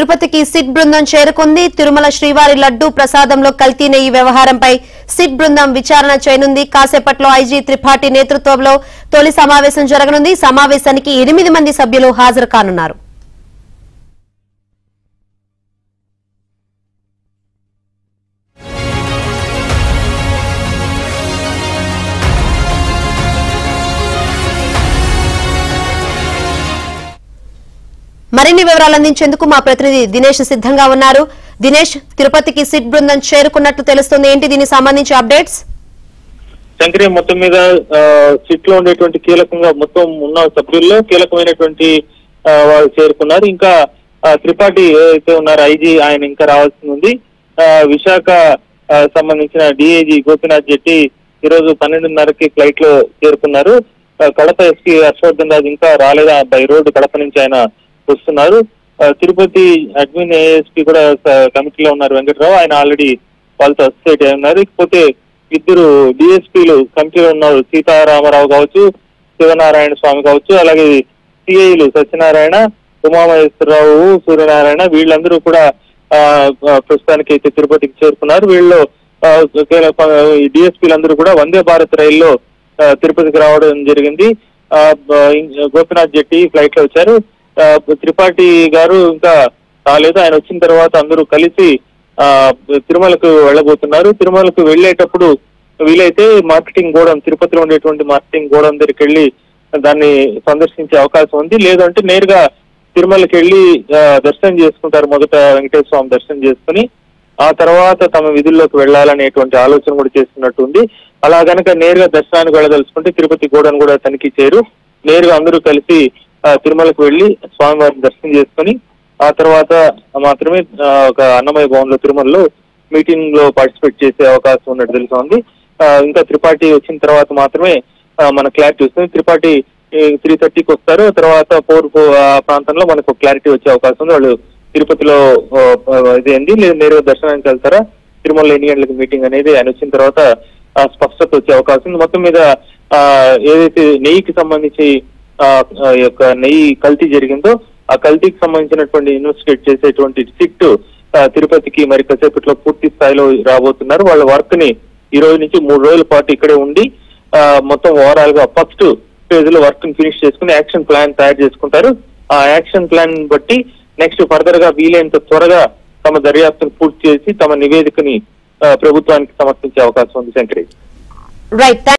తిరుపతికి సిట్ బృందం చేరుకుంది. తిరుమల శ్రీవారి లడ్డూ ప్రసాదంలో కల్తీ నెయ్యి వ్యవహారంపై సిట్ బృందం విచారణ చేయనుంది. కాసేపట్లో ఐజీ త్రిపాఠి నేతృత్వంలో తొలి సమావేశం జరగనుంది. సమావేశానికి 8 మంది సభ్యులు హాజరు కానున్నారు. మరిన్ని వివరాలు అందించేందుకు మా ప్రతినిధి దినేష్ సిద్ధంగా ఉన్నారు. దినేష్, తిరుపతికి సిట్ బృందం చేరుకున్నట్లు తెలుస్తుంది. ఏంటి దీనికి సంబంధించి అప్డేట్స్? శంకరి, మొత్తం మీద సిట్ లో ఉండేటువంటి కీలకంగా మొత్తం ఉన్న సభ్యుల్లో కీలకమైనటువంటి వాళ్ళు చేరుకున్నారు. ఇంకా త్రిపాఠి ఏదైతే ఉన్నారో ఐజీ, ఆయన ఇంకా రావాల్సి ఉంది. విశాఖ సంబంధించిన డిఐజీ గోపీనాథ్ జెట్టి ఈరోజు 12:30కి ఫ్లైట్ లో చేరుకున్నారు. కడప ఎస్పీ హర్షవర్ధన్ రాజు ఇంకా రాలేదా, బై రోడ్డు కడప నుంచి ఆయన వస్తున్నారు. తిరుపతి అడ్మిన్ ఏఎస్పీ కూడా కమిటీలో ఉన్నారు వెంకటరావు, ఆయన ఆల్రెడీ వాళ్ళతో అసోసియేట్ అయి ఉన్నారు. ఇకపోతే 2 డిఎస్పీలు కమిటీలో ఉన్నారు, సీతారామరావు కావచ్చు, శివనారాయణ స్వామి కావచ్చు, అలాగే సిఐలు సత్యనారాయణ, ఉమామహేశ్వరరావు, సూర్యనారాయణ, వీళ్ళందరూ కూడా ప్రస్తుతానికి అయితే తిరుపతికి చేరుకున్నారు. వీళ్ళు డిఎస్పీలందరూ కూడా వందే భారత్ రైల్లో తిరుపతికి రావడం జరిగింది. గోపీనాథ్ జెట్టి ఫ్లైట్ లో వచ్చారు. త్రిపాఠి గారు ఇంకా రాలేదు. ఆయన వచ్చిన తర్వాత అందరూ కలిసి తిరుమలకు వెళ్ళబోతున్నారు. తిరుమలకు వెళ్లేటప్పుడు వీలైతే మార్కెటింగ్ గోడౌన్, తిరుపతిలో ఉండేటువంటి మార్కెటింగ్ గోడౌన్ దగ్గరికి వెళ్లి దాన్ని సందర్శించే అవకాశం ఉంది. లేదంటే నేరుగా తిరుమలకి వెళ్లి దర్శనం చేసుకుంటారు. మొదట వెంకటేశ్వర స్వామి దర్శనం చేసుకుని ఆ తర్వాత తమ విధుల్లోకి వెళ్లాలనేటువంటి ఆలోచన కూడా చేస్తున్నట్టు ఉంది. అలా గనక నేరుగా దర్శనానికి వెళ్ళదలుచుకుంటే తిరుపతి గోడౌన్ కూడా తనిఖీ చేయరు. నేరుగా అందరూ కలిసి తిరుమలకు వెళ్లి స్వామివారిని దర్శనం చేసుకుని ఆ తర్వాత మాత్రమే ఒక అన్నమయ్య భవన్ లో తిరుమలలో మీటింగ్ లో పార్టిసిపేట్ చేసే అవకాశం ఉన్నట్టు తెలుస్తోంది. ఇంకా త్రిపాఠి వచ్చిన తర్వాత మాత్రమే మన క్లారిటీ వస్తుంది. త్రిపాఠి 3:30కి వస్తారు. తర్వాత 4 ప్రాంతంలో మనకు క్లారిటీ వచ్చే అవకాశం ఉంది. వాళ్ళు తిరుపతిలో ఇదేంది లేదు నేరుగా దర్శనానికి వెళ్తారా, తిరుమలలో ఎన్ని గంటలకు మీటింగ్ అనేది ఆయన వచ్చిన తర్వాత స్పష్టత వచ్చే అవకాశం ఉంది. మొత్తం మీద ఏదైతే నెయ్యికి సంబంధించి యొక్క నెయ్యి కల్తీ జరిగిందో ఆ కల్తీకి సంబంధించినటువంటి ఇన్వెస్టిగేట్ చేసేటువంటి సిట్ తిరుపతికి మరి కాసేపట్లో పూర్తి స్థాయిలో రాబోతున్నారు. వాళ్ళ వర్క్ ని ఈ రోజు నుంచి 3 రోజుల పాటు ఇక్కడే ఉండి మొత్తం ఓవరాల్ గా ఫస్ట్ ఫేజ్ లో వర్క్ ని ఫినిష్ చేసుకుని యాక్షన్ ప్లాన్ తయారు చేసుకుంటారు. ఆ యాక్షన్ ప్లాన్ బట్టి నెక్స్ట్ ఫర్దర్ గా వీలైనంత త్వరగా తమ దర్యాప్తును పూర్తి చేసి తమ నివేదికని ప్రభుత్వానికి సమర్పించే అవకాశం ఉంది. శంకరి, రైట్.